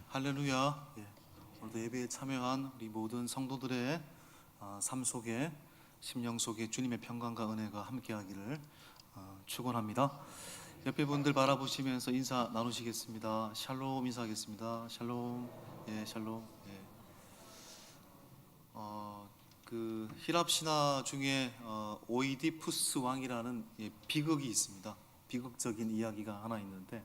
할렐루야. 오늘도 예배에 참여한 우리 모든 성도들의 삶 속에, 심령 속에 주님의 평강과 은혜가 함께하기를 축원합니다. 옆에 분들 바라보시면서 인사 나누시겠습니다. 샬롬 인사하겠습니다. 샬롬. 샬롬. 그 히랍 신화 중에 오이디푸스 왕이라는 비극이 있습니다. 비극적인 이야기가 하나 있는데,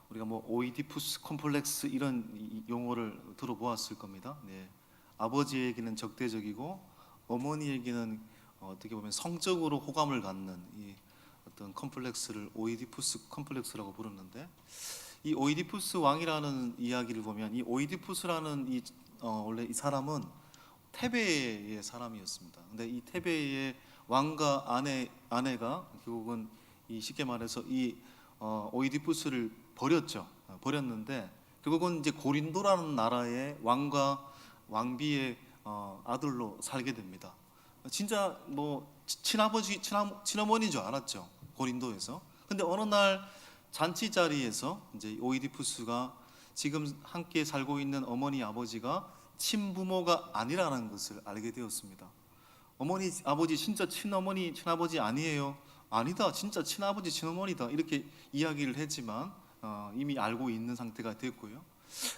우리가 뭐 오이디푸스 콤플렉스 이런 용어를 들어보았을 겁니다. 아버지에게는 적대적이고 어머니에게는 어떻게 보면 성적으로 호감을 갖는 이 어떤 컴플렉스를 오이디푸스 컴플렉스라고 부르는데, 이 오이디푸스 왕이라는 이야기를 보면 이 오이디푸스라는 원래 이 사람은 테베의 사람이었습니다. 근데 이 테베의 왕과 아내가 결국은 쉽게 말해서 오이디푸스를 버렸는데, 결국은 이제 고린도라는 나라의 왕과 왕비의 아들로 살게 됩니다. 진짜 뭐 친어머니인 줄 알았죠, 고린도에서. 근데 어느 날 잔치 자리에서 이제 오이디푸스가 지금 함께 살고 있는 어머니 아버지가 친부모가 아니라는 것을 알게 되었습니다. 어머니 아버지 진짜 친어머니 친아버지 아니에요. 아니다, 진짜 친아버지 친어머니다, 이렇게 이야기를 했지만 이미 알고 있는 상태가 됐고요.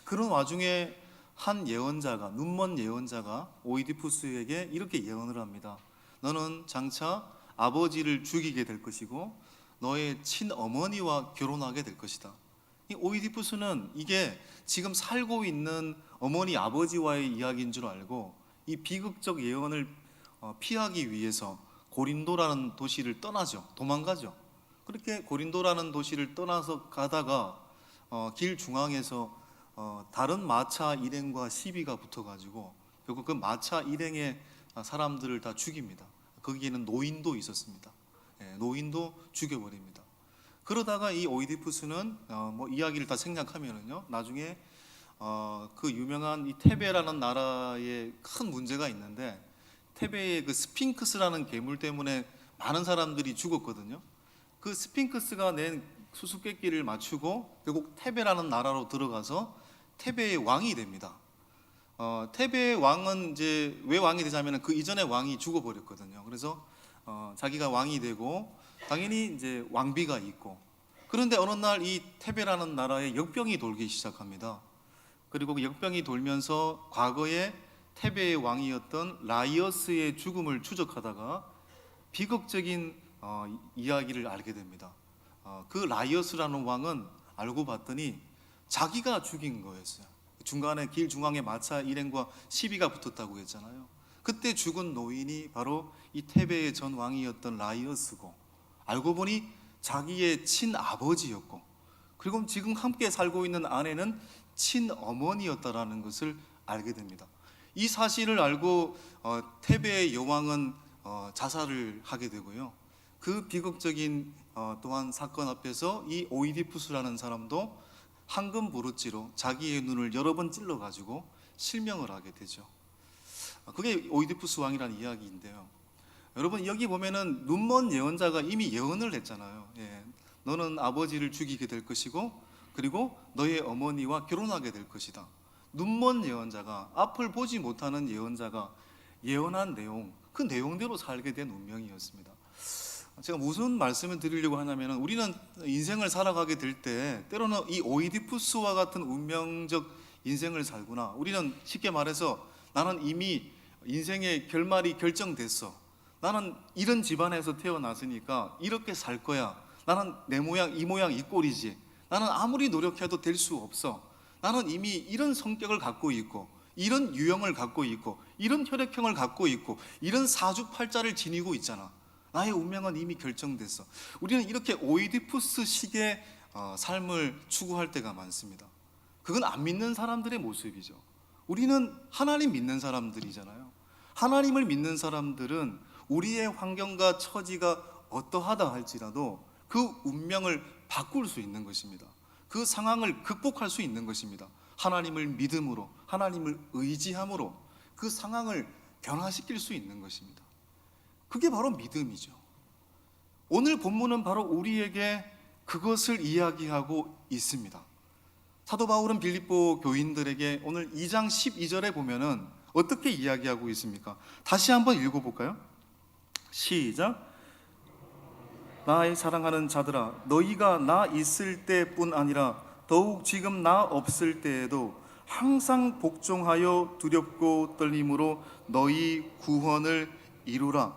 그런 와중에 한 예언자가, 눈먼 예언자가 오이디푸스에게 이렇게 예언을 합니다. 너는 장차 아버지를 죽이게 될 것이고 너의 친어머니와 결혼하게 될 것이다. 이 오이디푸스는 이게 지금 살고 있는 어머니 아버지와의 이야기인 줄 알고 이 비극적 예언을 피하기 위해서 고린도라는 도시를 떠나죠. 도망가죠. 그렇게 고린도라는 도시를 떠나서 가다가 길 중앙에서 다른 마차 일행과 시비가 붙어가지고 결국 그 마차 일행의 사람들을 다 죽입니다. 거기에는 노인도 있었습니다. 노인도 죽여버립니다. 그러다가 이 오이디푸스는 뭐 이야기를 다 생략하면은요, 나중에 그 유명한 이 테베라는 나라에 큰 문제가 있는데, 테베의 그 스핑크스라는 괴물 때문에 많은 사람들이 죽었거든요. 그 스핑크스가 낸 수수께끼를 맞추고 결국 테베라는 나라로 들어가서 테베의 왕이 됩니다. 테베의 왕은 이제 왜 왕이 되냐면 그 이전에 왕이 죽어버렸거든요. 그래서 자기가 왕이 되고 당연히 이제 왕비가 있고, 그런데 어느 날 이 테베라는 나라에 역병이 돌기 시작합니다. 그리고 그 역병이 돌면서 과거에 테베의 왕이었던 라이어스의 죽음을 추적하다가 비극적인 이야기를 알게 됩니다. 그 라이어스라는 왕은 알고 봤더니 자기가 죽인 거였어요. 중간에 길 중앙에 마차 일행과 시비가 붙었다고 했잖아요. 그때 죽은 노인이 바로 이 테베의 전 왕이었던 라이어스고, 알고 보니 자기의 친아버지였고, 그리고 지금 함께 살고 있는 아내는 친어머니였다라는 것을 알게 됩니다. 이 사실을 알고 테베의 여왕은 자살을 하게 되고요. 그 비극적인 또한 사건 앞에서 이 오이디푸스라는 사람도 황금 보르지로 자기의 눈을 여러 번 찔러가지고 실명을 하게 되죠. 그게 오이디푸스 왕이라는 이야기인데요. 여러분, 여기 보면은 눈먼 예언자가 이미 예언을 했잖아요. 너는 아버지를 죽이게 될 것이고 그리고 너의 어머니와 결혼하게 될 것이다. 눈먼 예언자가, 앞을 보지 못하는 예언자가 예언한 내용, 그 내용대로 살게 된 운명이었습니다. 제가 무슨 말씀을 드리려고 하냐면, 우리는 인생을 살아가게 될 때 때로는 이 오이디푸스와 같은 운명적 인생을 살구나. 우리는 쉽게 말해서 나는 이미 인생의 결말이 결정됐어. 나는 이런 집안에서 태어났으니까 이렇게 살 거야. 나는 내 모양 이 모양 이 꼴이지. 나는 아무리 노력해도 될 수 없어. 나는 이미 이런 성격을 갖고 있고 이런 유형을 갖고 있고 이런 혈액형을 갖고 있고 이런 사주팔자를 지니고 있잖아. 나의 운명은 이미 결정됐어. 우리는 이렇게 오이디푸스식의 삶을 추구할 때가 많습니다. 그건 안 믿는 사람들의 모습이죠. 우리는 하나님 믿는 사람들이잖아요. 하나님을 믿는 사람들은 우리의 환경과 처지가 어떠하다 할지라도 그 운명을 바꿀 수 있는 것입니다. 그 상황을 극복할 수 있는 것입니다. 하나님을 믿음으로, 하나님을 의지함으로 그 상황을 변화시킬 수 있는 것입니다. 그게 바로 믿음이죠. 오늘 본문은 바로 우리에게 그것을 이야기하고 있습니다. 사도 바울은 빌립보 교인들에게 오늘 2장 12절에 보면은 어떻게 이야기하고 있습니까? 다시 한번 읽어볼까요? 시작. 나의 사랑하는 자들아, 너희가 나 있을 때뿐 아니라 더욱 지금 나 없을 때에도 항상 복종하여 두렵고 떨림으로 너희 구원을 이루라.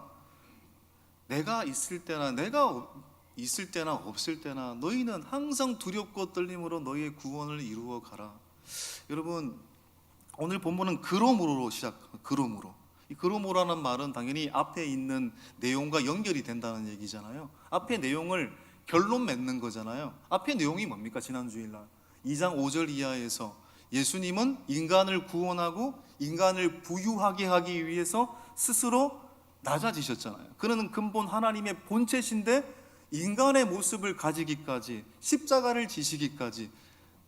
내가 있을 때나 없을 때나 너희는 항상 두렵고 떨림으로 너희의 구원을 이루어 가라. 여러분, 오늘 본문은 그러므로로 그러므로. 이 그러므로라는 말은 당연히 앞에 있는 내용과 연결이 된다는 얘기잖아요. 앞에 내용을 결론 맺는 거잖아요. 앞에 내용이 뭡니까? 지난 주일날 2장 5절 이하에서 예수님은 인간을 구원하고 인간을 부유하게 하기 위해서 스스로 낮아지셨잖아요. 그는 근본 하나님의 본체신데 인간의 모습을 가지기까지, 십자가를 지시기까지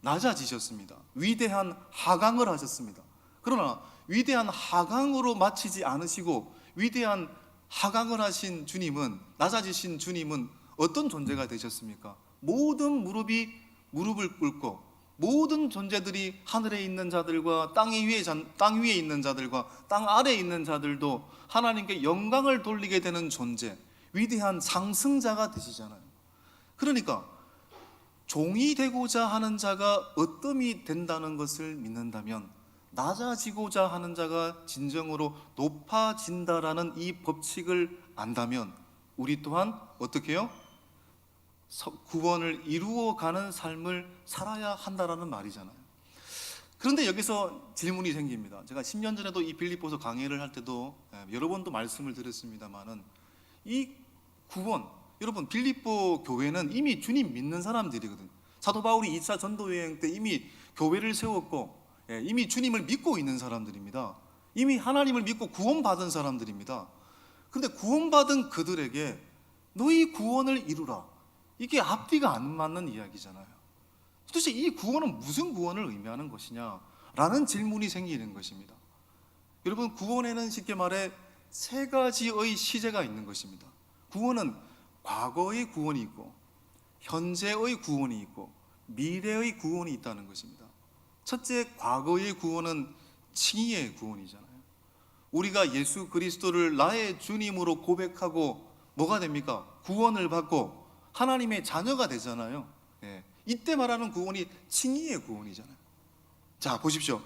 낮아지셨습니다. 위대한 하강을 하셨습니다. 그러나 위대한 하강으로 마치지 않으시고 위대한 하강을 하신 주님은, 낮아지신 주님은 어떤 존재가 되셨습니까? 모든 무릎을 꿇고 모든 존재들이, 하늘에 있는 자들과 땅 위에 있는 자들과 땅 아래에 있는 자들도 하나님께 영광을 돌리게 되는 존재, 위대한 상승자가 되시잖아요. 그러니까 종이 되고자 하는 자가 어뜸이 된다는 것을 믿는다면 낮아지고자 하는 자가 진정으로 높아진다라는 이 법칙을 안다면 우리 또한 어떻게 해요? 구원을 이루어가는 삶을 살아야 한다라는 말이잖아요. 그런데 여기서 질문이 생깁니다. 제가 10년 전에도 이 빌립보서 강의를 할 때도 여러 번도 말씀을 드렸습니다만은 이 구원, 여러분 빌립보 교회는 이미 주님 믿는 사람들이거든요. 사도 바울이 2차 전도 여행 때 이미 교회를 세웠고 이미 주님을 믿고 있는 사람들입니다. 이미 하나님을 믿고 구원받은 사람들입니다. 그런데 구원받은 그들에게 너희 구원을 이루라, 이게 앞뒤가 안 맞는 이야기잖아요. 도대체 이 구원은 무슨 구원을 의미하는 것이냐 라는 질문이 생기는 것입니다. 여러분, 구원에는 쉽게 말해 세 가지의 시제가 있는 것입니다. 구원은 과거의 구원이 있고 현재의 구원이 있고 미래의 구원이 있다는 것입니다. 첫째, 과거의 구원은 칭의의 구원이잖아요. 우리가 예수 그리스도를 나의 주님으로 고백하고 뭐가 됩니까? 구원을 받고 하나님의 자녀가 되잖아요. 이때 말하는 구원이 칭의의 구원이잖아요. 자, 보십시오.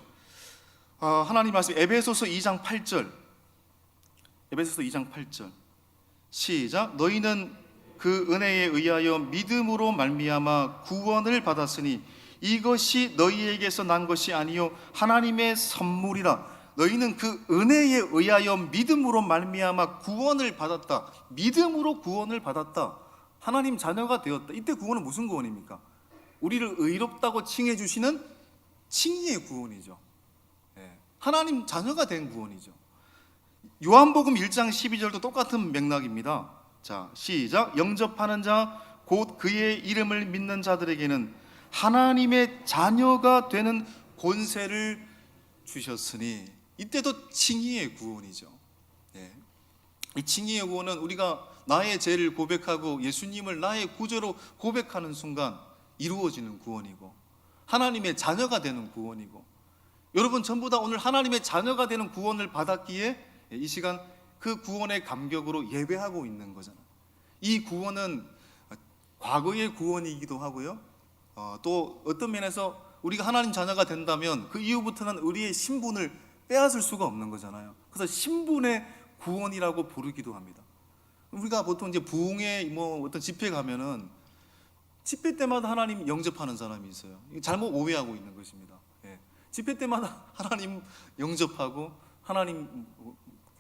하나님 말씀 에베소서 2장 8절. 에베소서 2장 8절. 시작. 너희는 그 은혜에 의하여 믿음으로 말미암아 구원을 받았으니 이것이 너희에게서 난 것이 아니요 하나님의 선물이라. 너희는 그 은혜에 의하여 믿음으로 말미암아 구원을 받았다. 믿음으로 구원을 받았다. 하나님 자녀가 되었다. 이때 구원은 무슨 구원입니까? 우리를 의롭다고 칭해 주시는 칭의의 구원이죠. 하나님 자녀가 된 구원이죠. 요한복음 1장 12절도 똑같은 맥락입니다. 자, 시작. 영접하는 자 곧 그의 이름을 믿는 자들에게는 하나님의 자녀가 되는 권세를 주셨으니, 이때도 칭의의 구원이죠. 이 칭의의 구원은 우리가 나의 죄를 고백하고 예수님을 나의 구주로 고백하는 순간 이루어지는 구원이고 하나님의 자녀가 되는 구원이고, 여러분 전부 다 오늘 하나님의 자녀가 되는 구원을 받았기에 이 시간 그 구원의 감격으로 예배하고 있는 거잖아요. 이 구원은 과거의 구원이기도 하고요, 또 어떤 면에서 우리가 하나님 자녀가 된다면 그 이후부터는 우리의 신분을 빼앗을 수가 없는 거잖아요. 그래서 신분의 구원이라고 부르기도 합니다. 우리가 보통 이제 부흥회 어떤 집회 가면은 집회 때마다 하나님 영접하는 사람이 있어요. 잘못 오해하고 있는 것입니다. 집회 때마다 하나님 영접하고 하나님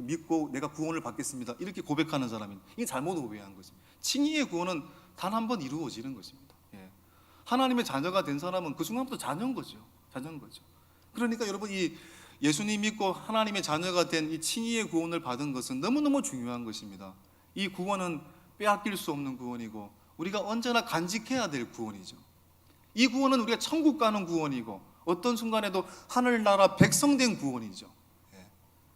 믿고 내가 구원을 받겠습니다, 이렇게 고백하는 사람이, 이게 잘못 오해한 것입니다. 칭의의 구원은 단 한 번 이루어지는 것입니다. 하나님의 자녀가 된 사람은 그 순간부터 자녀인 거죠. 자녀인 거죠. 그러니까 여러분, 이 예수님 믿고 하나님의 자녀가 된 이 칭의의 구원을 받은 것은 너무너무 중요한 것입니다. 이 구원은 빼앗길 수 없는 구원이고 우리가 언제나 간직해야 될 구원이죠. 이 구원은 우리가 천국 가는 구원이고 어떤 순간에도 하늘나라 백성된 구원이죠.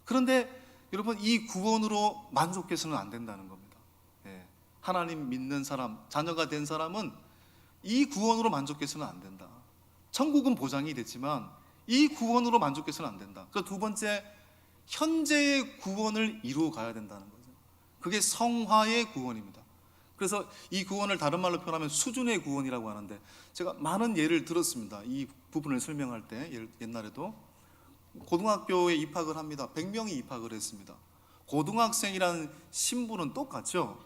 그런데 여러분, 이 구원으로 만족해서는 안 된다는 겁니다. 하나님 믿는 사람, 자녀가 된 사람은 이 구원으로 만족해서는 안 된다. 천국은 보장이 됐지만 이 구원으로 만족해서는 안 된다. 그래서 두 번째, 현재의 구원을 이루어 가야 된다는 거죠. 그게 성화의 구원입니다. 그래서 이 구원을 다른 말로 표현하면 수준의 구원이라고 하는데, 제가 많은 예를 들었습니다. 이 부분을 설명할 때. 옛날에도 고등학교에 입학을 합니다. 100명이 입학을 했습니다. 고등학생이라는 신분은 똑같죠.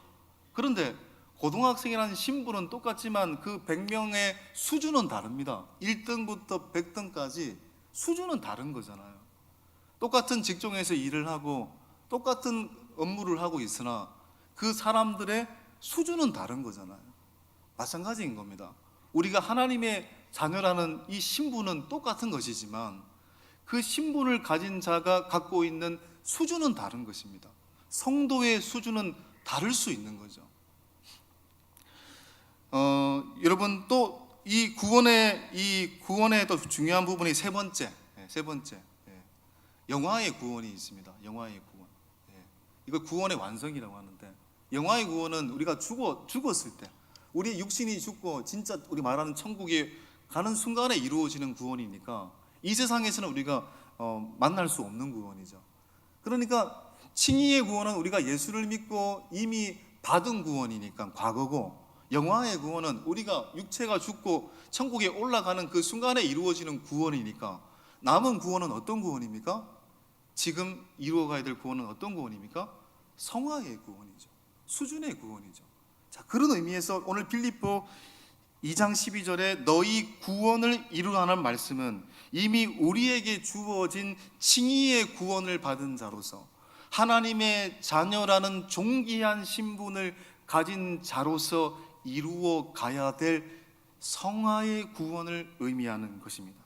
그런데 고등학생이라는 신분은 똑같지만 그 100명의 수준은 다릅니다. 1등부터 100등까지 수준은 다른 거잖아요. 똑같은 직종에서 일을 하고 똑같은 업무를 하고 있으나 그 사람들의 수준은 다른 거잖아요. 마찬가지인 겁니다. 우리가 하나님의 자녀라는 이 신분은 똑같은 것이지만 그 신분을 가진 자가 갖고 있는 수준은 다른 것입니다. 성도의 수준은 다를 수 있는 거죠. 여러분, 또 이 구원의 또 중요한 부분이 세 번째, 영화의 구원이 있습니다. 영화의 구원. 이걸 구원의 완성이라고 하는데, 영화의 구원은 우리가 죽었을 때, 우리의 육신이 죽고 진짜 우리 말하는 천국에 가는 순간에 이루어지는 구원이니까 이 세상에서는 우리가 만날 수 없는 구원이죠. 그러니까 칭의의 구원은 우리가 예수를 믿고 이미 받은 구원이니까 과거고, 영화의 구원은 우리가 육체가 죽고 천국에 올라가는 그 순간에 이루어지는 구원이니까 남은 구원은 어떤 구원입니까? 지금 이루어가야 될 구원은 어떤 구원입니까? 성화의 구원이죠. 수준의 구원이죠. 자, 그런 의미에서 오늘 빌립보 2장 12절에 너희 구원을 이루라는 말씀은 이미 우리에게 주어진 칭의의 구원을 받은 자로서 하나님의 자녀라는 존귀한 신분을 가진 자로서 이루어 가야 될 성화의 구원을 의미하는 것입니다.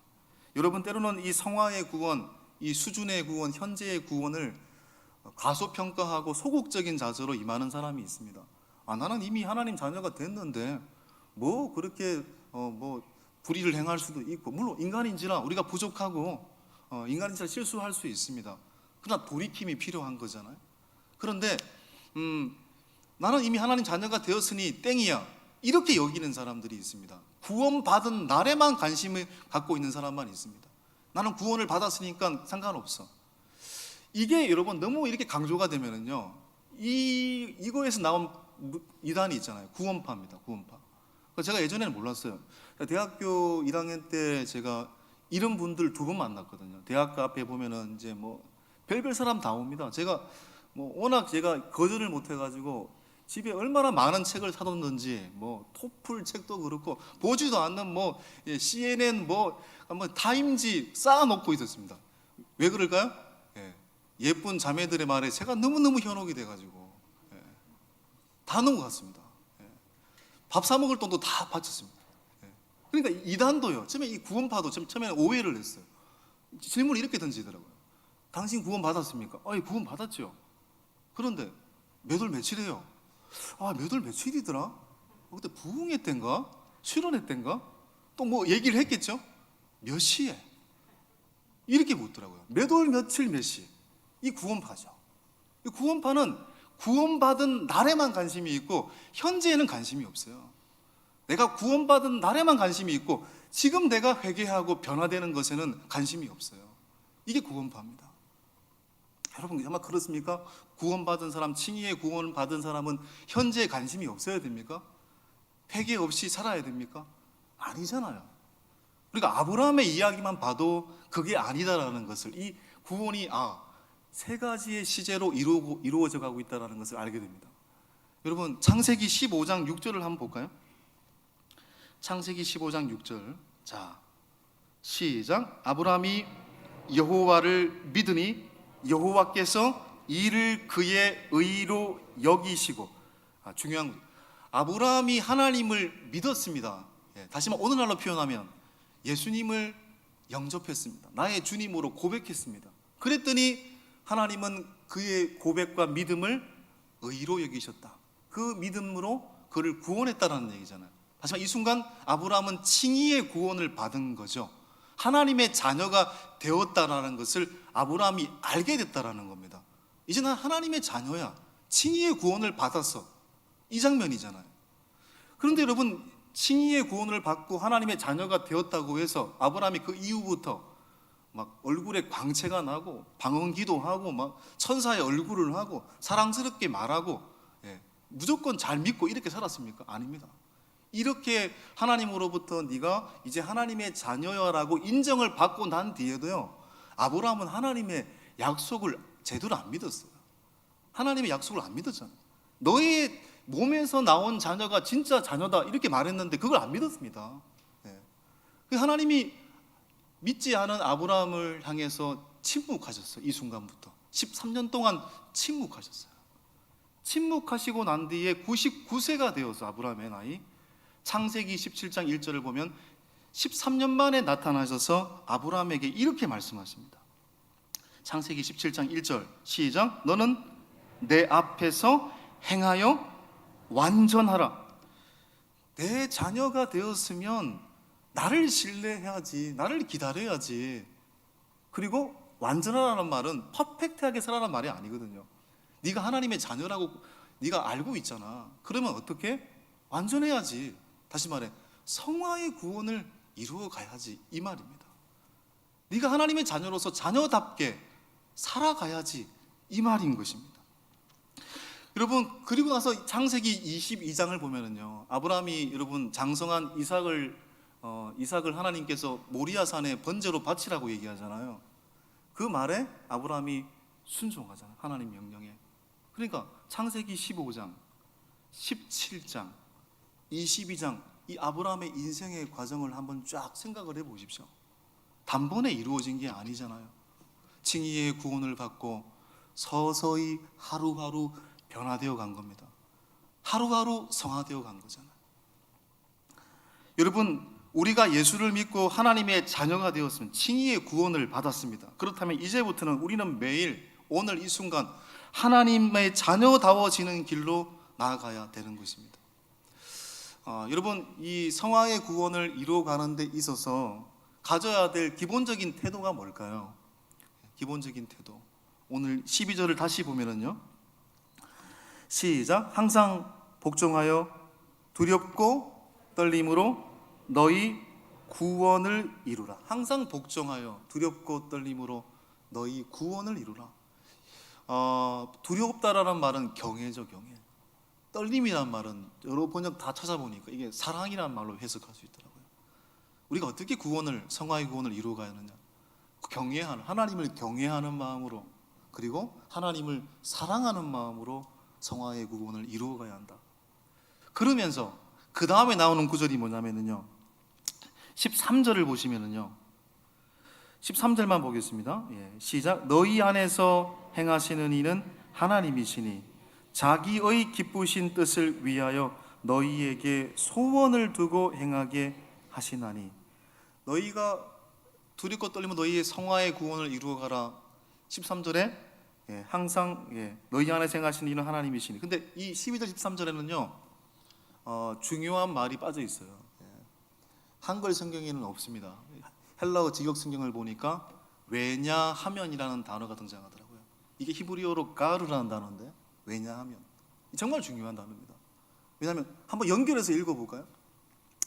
여러분, 때로는 이 성화의 구원, 이 수준의 구원, 현재의 구원을 과소평가하고 소극적인 자세로 임하는 사람이 있습니다. 나는 이미 하나님 자녀가 됐는데 뭐 그렇게 불의를 행할 수도 있고, 물론 인간인지라 우리가 부족하고 인간인지라 실수할 수 있습니다. 그러나 돌이킴이 필요한 거잖아요. 그런데 나는 이미 하나님 자녀가 되었으니 땡이야, 이렇게 여기는 사람들이 있습니다. 구원받은 날에만 관심을 갖고 있는 사람만 있습니다. 나는 구원을 받았으니까 상관없어. 이게 여러분 너무 이렇게 강조가 되면은요, 이거에서 나온 이단이 있잖아요. 구원파입니다. 구원파. 제가 예전에는 몰랐어요. 대학교 1학년 때 제가 이런 분들 두 분 만났거든요. 대학가 앞에 보면은 이제 뭐 별별 사람 다 옵니다. 제가 워낙 제가 거절을 못 해가지고 집에 얼마나 많은 책을 사뒀는지, 토플 책도 그렇고 보지도 않는 CNN 타임지 쌓아놓고 있었습니다. 왜 그럴까요? 예쁜 자매들의 말에 제가 너무너무 현혹이 돼가지고 다 넘어갔습니다. 밥 사 먹을 돈도 다 바쳤습니다. 그러니까 이단도요, 처음에 이 구원파도 처음에는 오해를 했어요. 질문을 이렇게 던지더라고요. 당신 구원 받았습니까? 구원 받았죠. 그런데 몇 월 며칠이에요? 몇 월 며칠이더라? 그때 부흥회 때인가? 수련회 때인가? 또 얘기를 했겠죠? 몇 시에? 이렇게 묻더라고요. 몇 월 며칠 몇 시? 이 구원파죠. 이 구원파는 구원받은 날에만 관심이 있고 현재에는 관심이 없어요. 내가 구원받은 날에만 관심이 있고 지금 내가 회개하고 변화되는 것에는 관심이 없어요. 이게 구원파입니다. 여러분, 아마 그렇습니까? 구원받은 사람, 칭의의 구원을 받은 사람은 현재에 관심이 없어야 됩니까? 회개 없이 살아야 됩니까? 아니잖아요. 그러니까 아브라함의 이야기만 봐도 그게 아니다라는 것을, 이 구원이 세 가지의 시제로 이루어져 가고 있다는 것을 알게 됩니다. 여러분, 창세기 15장 6절을 한번 볼까요? 창세기 15장 6절. 자, 시작. 아브라함이 여호와를 믿으니 여호와께서 이를 그의 의로 여기시고. 중요한 거죠. 아브라함이 하나님을 믿었습니다. 다시 한번 오늘날로 표현하면 예수님을 영접했습니다. 나의 주님으로 고백했습니다. 그랬더니 하나님은 그의 고백과 믿음을 의로 여기셨다. 그 믿음으로 그를 구원했다는 얘기잖아요. 다시 말해 이 순간 아브라함은 칭의의 구원을 받은 거죠. 하나님의 자녀가 되었다라는 것을 아브라함이 알게 됐다라는 겁니다. 이제 난 하나님의 자녀야. 칭의의 구원을 받았어. 이 장면이잖아요. 그런데 여러분, 칭의의 구원을 받고 하나님의 자녀가 되었다고 해서 아브라함이 그 이후부터 막 얼굴에 광채가 나고 방언기도하고 막 천사의 얼굴을 하고 사랑스럽게 말하고, 무조건 잘 믿고 이렇게 살았습니까? 아닙니다. 이렇게 하나님으로부터 네가 이제 하나님의 자녀야라고 인정을 받고 난 뒤에도요, 아브라함은 하나님의 약속을 제대로 안 믿었어요. 하나님의 약속을 안 믿었잖아요. 너의 몸에서 나온 자녀가 진짜 자녀다 이렇게 말했는데 그걸 안 믿었습니다. 하나님이 믿지 않은 아브라함을 향해서 침묵하셨어요. 이 순간부터 13년 동안 침묵하셨어요. 침묵하시고 난 뒤에 99세가 되어서 아브라함의 나이, 창세기 17장 1절을 보면 13년 만에 나타나셔서 아브라함에게 이렇게 말씀하십니다. 창세기 17장 1절 시작. 너는 내 앞에서 행하여 완전하라. 내 자녀가 되었으면 나를 신뢰해야지, 나를 기다려야지. 그리고 완전하라는 말은 퍼펙트하게 살아라는 말이 아니거든요. 네가 하나님의 자녀라고 네가 알고 있잖아. 그러면 어떻게? 완전해야지. 다시 말해, 성화의 구원을 이루어 가야지 이 말입니다. 네가 하나님의 자녀로서 자녀답게 살아가야지 이 말인 것입니다. 여러분, 그리고 나서 창세기 22장을 보면은요, 아브라함이 여러분 장성한 이삭을 하나님께서 모리아산에 번제로 바치라고 얘기하잖아요. 그 말에 아브라함이 순종하잖아요. 하나님 명령에. 그러니까 창세기 15장, 17장, 22장 이 아브라함의 인생의 과정을 한번 쫙 생각을 해보십시오. 단번에 이루어진 게 아니잖아요. 칭의의 구원을 받고 서서히 하루하루 변화되어 간 겁니다. 하루하루 성화되어 간 거잖아요. 여러분, 우리가 예수를 믿고 하나님의 자녀가 되었으면 칭의의 구원을 받았습니다. 그렇다면 이제부터는 우리는 매일 오늘 이 순간 하나님의 자녀다워지는 길로 나아가야 되는 것입니다. 여러분, 이 성화의 구원을 이루어가는 데 있어서 가져야 될 기본적인 태도가 뭘까요? 기본적인 태도, 오늘 12절을 다시 보면은요, 시작. 항상 복종하여 두렵고 떨림으로 너희 구원을 이루라. 항상 복종하여 두렵고 떨림으로 너희 구원을 이루라. 두렵다라는 말은 경외죠, 경외. 떨림이란 말은 여러 번역 다 찾아보니까 이게 사랑이라는 말로 해석할 수 있더라고요. 우리가 어떻게 성화의 구원을 이루어가야 하느냐? 경외하는, 하나님을 경외하는 마음으로, 그리고 하나님을 사랑하는 마음으로 성화의 구원을 이루어가야 한다. 그러면서 그 다음에 나오는 구절이 뭐냐면요, 13절을 보시면은요, 13절만 보겠습니다. 시작. 너희 안에서 행하시는 이는 하나님이시니 자기의 기쁘신 뜻을 위하여 너희에게 소원을 두고 행하게 하시나니. 너희가 두렵고 떨리면 너희의 성화의 구원을 이루어가라. 13절에 항상 너희 안에서 행하시는 이는 하나님이시니. 근데 이 12절 13절에는요 중요한 말이 빠져 있어요. 한글 성경에는 없습니다. 헬라어 직역 성경을 보니까 왜냐하면이라는 단어가 등장하더라고요. 이게 히브리어로 가르라는 단어인데, 왜냐하면 정말 중요한 단어입니다. 왜냐하면 한번 연결해서 읽어볼까요?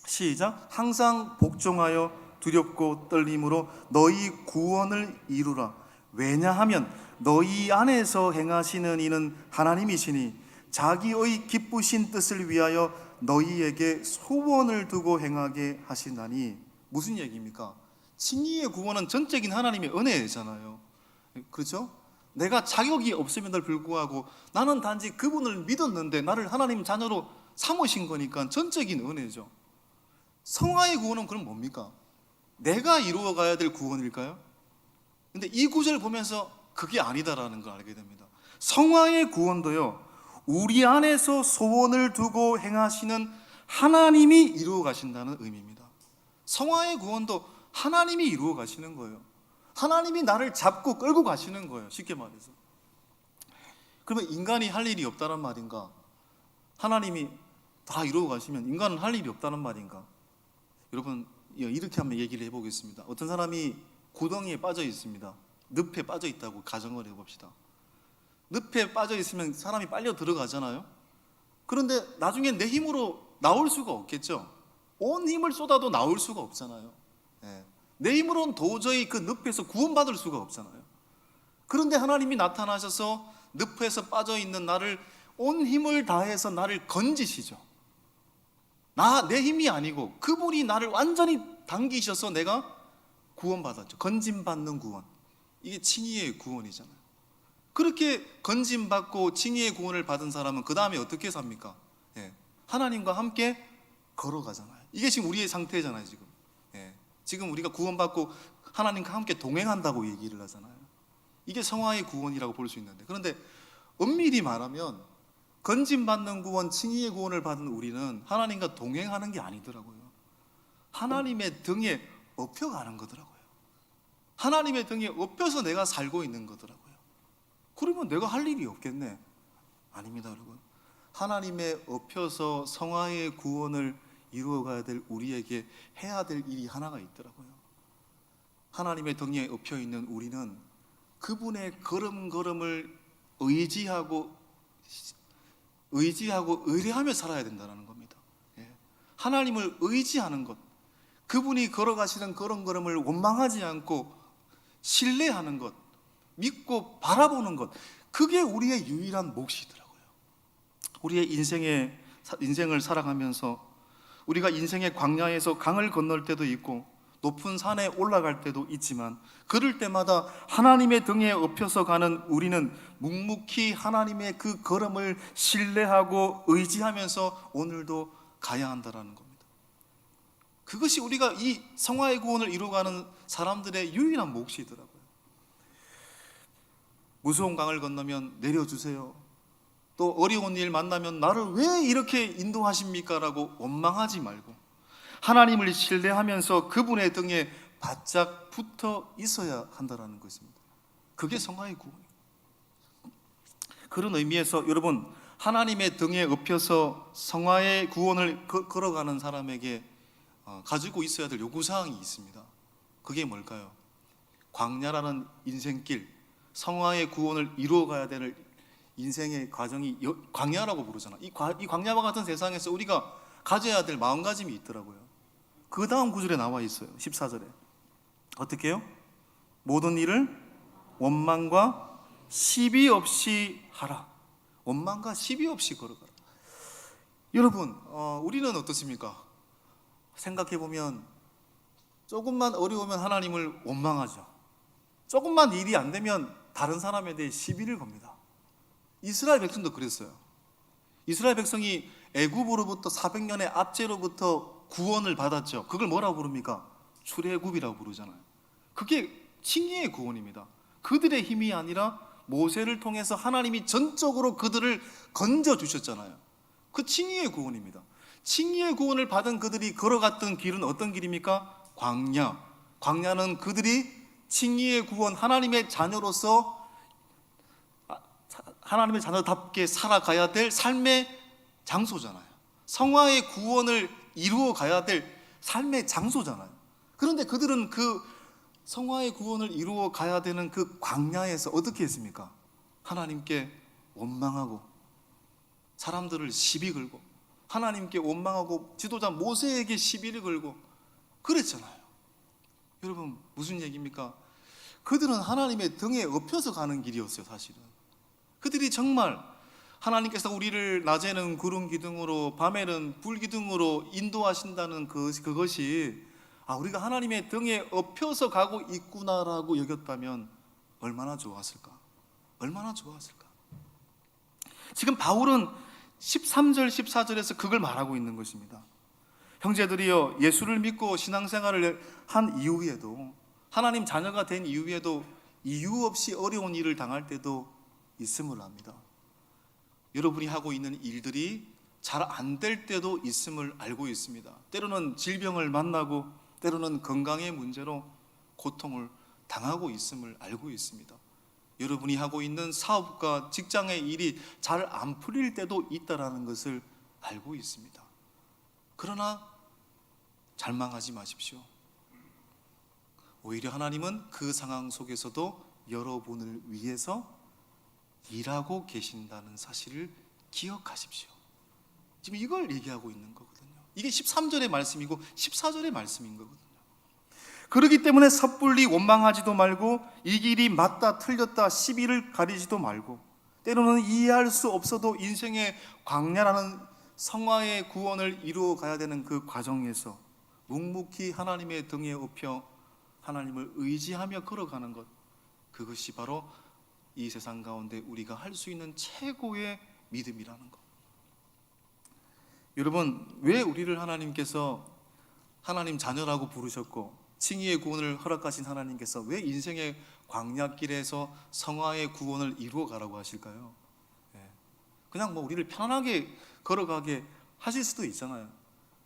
시작. 항상 복종하여 두렵고 떨림으로 너희 구원을 이루라. 왜냐하면 너희 안에서 행하시는 이는 하나님이시니 자기의 기쁘신 뜻을 위하여 너희에게 소원을 두고 행하게 하시나니. 무슨 얘기입니까? 칭의의 구원은 전적인 하나님의 은혜잖아요. 그렇죠? 내가 자격이 없음에도 불구하고 나는 단지 그분을 믿었는데 나를 하나님 자녀로 삼으신 거니까 전적인 은혜죠. 성화의 구원은 그럼 뭡니까? 내가 이루어가야 될 구원일까요? 근데 이 구절을 보면서 그게 아니다라는 걸 알게 됩니다. 성화의 구원도요, 우리 안에서 소원을 두고 행하시는 하나님이 이루어 가신다는 의미입니다. 성화의 구원도 하나님이 이루어 가시는 거예요. 하나님이 나를 잡고 끌고 가시는 거예요. 쉽게 말해서. 그러면 인간이 할 일이 없다는 말인가? 하나님이 다 이루어 가시면 인간은 할 일이 없다는 말인가? 여러분, 이렇게 한번 얘기를 해보겠습니다. 어떤 사람이 구덩이에 빠져 있습니다. 늪에 빠져 있다고 가정을 해봅시다. 늪에 빠져 있으면 사람이 빨려 들어가잖아요. 그런데 나중에 내 힘으로 나올 수가 없겠죠. 온 힘을 쏟아도 나올 수가 없잖아요. 예. 내 힘으로는 도저히 그 늪에서 구원받을 수가 없잖아요. 그런데 하나님이 나타나셔서 늪에서 빠져있는 나를 온 힘을 다해서 나를 건지시죠. 내 힘이 아니고 그분이 나를 완전히 당기셔서 내가 구원받았죠. 건짐받는 구원. 이게 칭의의 구원이잖아요. 그렇게 건짐받고 칭의의 구원을 받은 사람은 그 다음에 어떻게 삽니까? 예. 하나님과 함께 걸어가잖아요. 이게 지금 우리의 상태잖아요. 지금. 예. 지금 우리가 구원받고 하나님과 함께 동행한다고 얘기를 하잖아요. 이게 성화의 구원이라고 볼 수 있는데, 그런데 엄밀히 말하면 건짐받는 구원, 칭의의 구원을 받은 우리는 하나님과 동행하는 게 아니더라고요. 하나님의 등에 업혀가는 거더라고요. 하나님의 등에 업혀서 내가 살고 있는 거더라고요. 그러면 내가 할 일이 없겠네. 아닙니다, 여러분. 하나님의 업혀서 성화의 구원을 이루어가야 될 우리에게 해야 될 일이 하나가 있더라고요. 하나님의 등에 업혀 있는 우리는 그분의 걸음걸음을 의지하고 의뢰하며 살아야 된다는 겁니다. 예. 하나님을 의지하는 것, 그분이 걸어가시는 걸음걸음을 원망하지 않고 신뢰하는 것, 믿고 바라보는 것, 그게 우리의 유일한 몫이더라고요. 우리의 인생을 살아가면서 우리가 인생의 광야에서 강을 건널 때도 있고 높은 산에 올라갈 때도 있지만, 그럴 때마다 하나님의 등에 업혀서 가는 우리는 묵묵히 하나님의 그 걸음을 신뢰하고 의지하면서 오늘도 가야 한다는 겁니다. 그것이 우리가 이 성화의 구원을 이루어가는 사람들의 유일한 몫이더라고요. 무서운 강을 건너면 내려주세요. 또 어려운 일 만나면 나를 왜 이렇게 인도하십니까? 라고 원망하지 말고 하나님을 신뢰하면서 그분의 등에 바짝 붙어 있어야 한다는 것입니다. 그게 성화의 구원이에요. 그런 의미에서 여러분, 하나님의 등에 업혀서 성화의 구원을 걸어가는 사람에게 가지고 있어야 될 요구사항이 있습니다. 그게 뭘까요? 광야라는 인생길, 성화의 구원을 이루어가야 되는 인생의 과정이 광야라고 부르잖아. 이 광야와 같은 세상에서 우리가 가져야 될 마음가짐이 있더라고요. 그 다음 구절에 나와 있어요. 14절에 어떻게 해요? 모든 일을 원망과 시비 없이 하라. 원망과 시비 없이 걸어가라. 여러분, 우리는 어떻습니까? 생각해보면 조금만 어려우면 하나님을 원망하죠. 조금만 일이 안 되면 다른 사람에 대해 시비를 겁니다. 이스라엘 백성도 그랬어요. 이스라엘 백성이 애굽으로부터 400년의 압제로부터 구원을 받았죠. 그걸 뭐라고 부릅니까? 출애굽이라고 부르잖아요. 그게 칭의의 구원입니다. 그들의 힘이 아니라 모세를 통해서 하나님이 전적으로 그들을 건져주셨잖아요. 그 칭의의 구원입니다. 칭의의 구원을 받은 그들이 걸어갔던 길은 어떤 길입니까? 광야. 광야는 그들이 칭의의 구원, 하나님의 자녀로서 하나님의 자녀답게 살아가야 될 삶의 장소잖아요. 성화의 구원을 이루어 가야 될 삶의 장소잖아요. 그런데 그들은 그 성화의 구원을 이루어 가야 되는 그 광야에서 어떻게 했습니까? 하나님께 원망하고 사람들을 시비 걸고 하나님께 원망하고 지도자 모세에게 시비를 걸고 그랬잖아요. 여러분, 무슨 얘기입니까? 그들은 하나님의 등에 업혀서 가는 길이었어요. 사실은 그들이 정말 하나님께서 우리를 낮에는 구름 기둥으로 밤에는 불 기둥으로 인도하신다는 그것이 우리가 하나님의 등에 업혀서 가고 있구나라고 여겼다면 얼마나 좋았을까? 얼마나 좋았을까? 지금 바울은 13절 14절에서 그걸 말하고 있는 것입니다. 형제들이여, 예수를 믿고 신앙생활을 한 이후에도, 하나님 자녀가 된 이후에도 이유 없이 어려운 일을 당할 때도 있음을 압니다. 여러분이 하고 있는 일들이 잘 안 될 때도 있음을 알고 있습니다. 때로는 질병을 만나고 때로는 건강의 문제로 고통을 당하고 있음을 알고 있습니다. 여러분이 하고 있는 사업과 직장의 일이 잘 안 풀릴 때도 있다는 것을 알고 있습니다. 그러나 절망하지 마십시오. 오히려 하나님은 그 상황 속에서도 여러분을 위해서 일하고 계신다는 사실을 기억하십시오. 지금 이걸 얘기하고 있는 거거든요. 이게 13절의 말씀이고 14절의 말씀인 거거든요. 그렇기 때문에 섣불리 원망하지도 말고 이 길이 맞다 틀렸다 시비를 가리지도 말고, 때로는 이해할 수 없어도 인생의 광야라는 성화의 구원을 이루어 가야 되는 그 과정에서 묵묵히 하나님의 등에 업혀 하나님을 의지하며 걸어가는 것, 그것이 바로 이 세상 가운데 우리가 할 수 있는 최고의 믿음이라는 것. 여러분, 왜 우리를 하나님께서 하나님 자녀라고 부르셨고 칭의의 구원을 허락하신 하나님께서 왜 인생의 광야길에서 성화의 구원을 이루어 가라고 하실까요? 그냥 뭐 우리를 편안하게 걸어가게 하실 수도 있잖아요.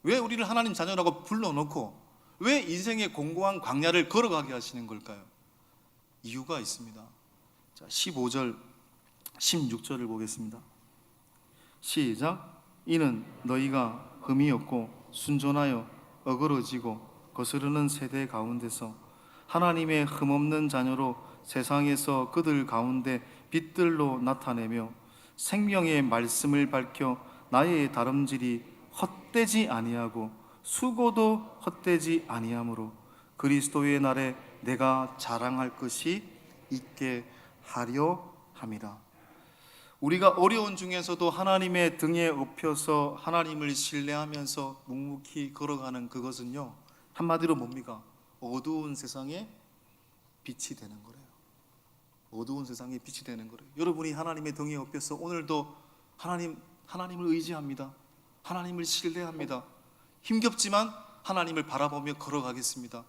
왜 우리를 하나님 자녀라고 불러놓고 왜 인생의 공고한 광야를 걸어가게 하시는 걸까요? 이유가 있습니다. 자, 15절, 16절을 보겠습니다. 시작. 이는 너희가 흠이 없고 순전하여 어그러지고 거스르는 세대 가운데서 하나님의 흠없는 자녀로 세상에서 그들 가운데 빛들로 나타내며 생명의 말씀을 밝혀 나의 다름질이 헛되지 아니하고 수고도 헛되지 아니하므로 그리스도의 날에 내가 자랑할 것이 있게 하려 함이라. 우리가 어려운 중에서도 하나님의 등에 업혀서 하나님을 신뢰하면서 묵묵히 걸어가는 그것은요, 한마디로 뭡니까? 어두운 세상에 빛이 되는 거래요. 어두운 세상에 빛이 되는 거래요. 여러분이 하나님의 등에 업혀서 오늘도 하나님을 의지합니다. 하나님을 신뢰합니다. 힘겹지만 하나님을 바라보며 걸어가겠습니다.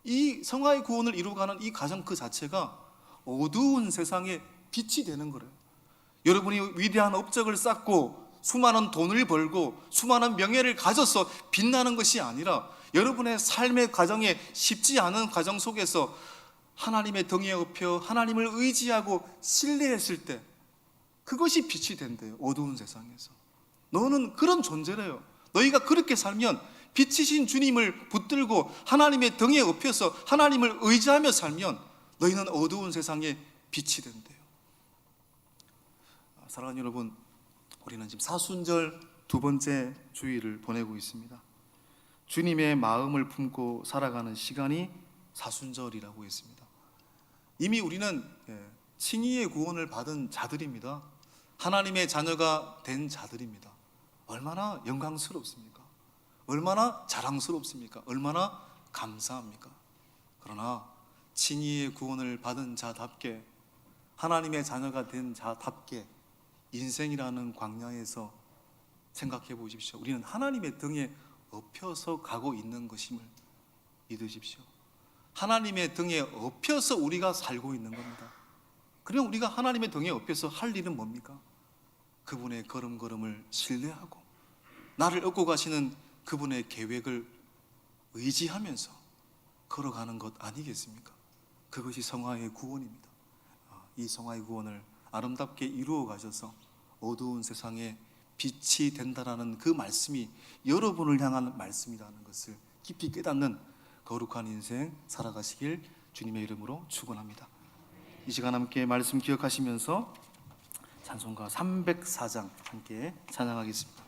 이 성화의 구원을 이루어가는 이 과정 그 자체가 어두운 세상에 빛이 되는 거래요. 여러분이 위대한 업적을 쌓고 수많은 돈을 벌고 수많은 명예를 가져서 빛나는 것이 아니라 여러분의 삶의 과정에 쉽지 않은 과정 속에서 하나님의 등에 업혀 하나님을 의지하고 신뢰했을 때 그것이 빛이 된대요. 어두운 세상에서 너는 그런 존재래요. 너희가 그렇게 살면 빛이신 주님을 붙들고 하나님의 등에 업혀서 하나님을 의지하며 살면 너희는 어두운 세상에 빛이 된대요. 사랑하는 여러분, 우리는 지금 사순절 두 번째 주일을 보내고 있습니다. 주님의 마음을 품고 살아가는 시간이 사순절이라고 했습니다. 이미 우리는 칭의의 구원을 받은 자들입니다. 하나님의 자녀가 된 자들입니다. 얼마나 영광스럽습니까? 얼마나 자랑스럽습니까? 얼마나 감사합니까? 그러나 칭의의 구원을 받은 자답게, 하나님의 자녀가 된 자답게 인생이라는 광야에서 생각해 보십시오. 우리는 하나님의 등에 업혀서 가고 있는 것임을 믿으십시오. 하나님의 등에 업혀서 우리가 살고 있는 겁니다. 그럼 우리가 하나님의 등에 업혀서 할 일은 뭡니까? 그분의 걸음걸음을 신뢰하고 나를 얻고 가시는 그분의 계획을 의지하면서 걸어가는 것 아니겠습니까? 그것이 성화의 구원입니다. 이 성화의 구원을 아름답게 이루어 가셔서 어두운 세상에 빛이 된다라는 그 말씀이 여러분을 향한 말씀이라는 것을 깊이 깨닫는 거룩한 인생 살아가시길 주님의 이름으로 축원합니다. 이 시간 함께 말씀 기억하시면서 찬송가 304장 함께 찬양하겠습니다.